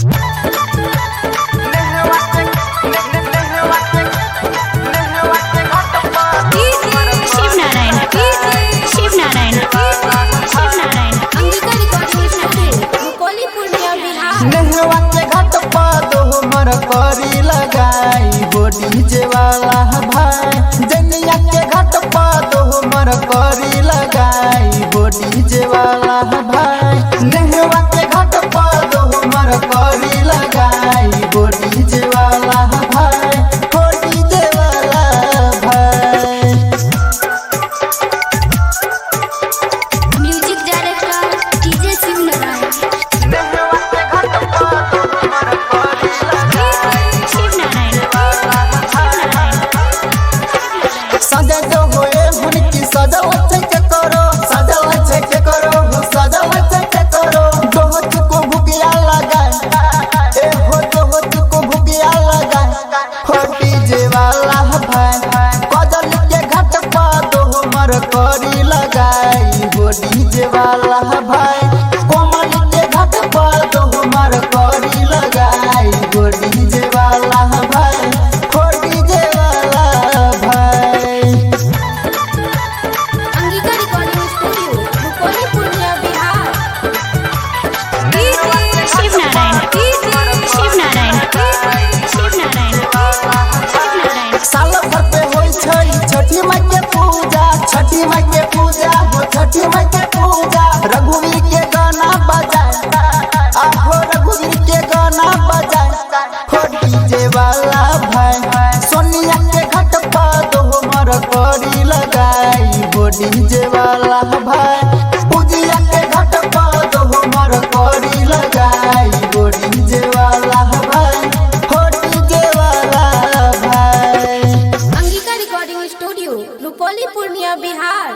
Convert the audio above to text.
नेहवा के घाट पर दोमर करी लगाई हो डीजे वाला भाई। जनिया के घाट पर दोमर करी लगाई हो डीजे वाला भाई। नेहवा के घाट पर दोमर करी लगाई हो डीजे वाला भाई, हो डीजे वाला भाई। Music director DJ Shivnarayan. सजा जो होए हुनकी सजावट के करो, सजावट के करो, सजावट के करो। दोहत को भुकिया लगाए, ए हो दोहत को भुकिया लगाए हो डीजे वाला भाई। कदल के घाट पर दोमर करी लगाई हो डीजे वाला भाई। कोमल के घाट पर दोमर करी लगाई हो डीजे वाला भाई, हो डीजे वाला भाई। Angika recording studio Rupauli Purnia Bihar. साल भर पे होई छै छठी माई के पूजा, छठी माई के पूजा हो छठी माई के पूजा। रघुवीर के गाना बजाए, आहो रघुवीर के गाना बजाए हो डीजे वाला भाई। सोनिया के घाट पर दोमर करी लगाई हो डीजे वाला भाई। पूजिया के घाट पर दोमर करी लगाई हो डीजे वाला भाई, हो डीजे वाला भाई। Angika recording studio Rupauli Purnia Bihar.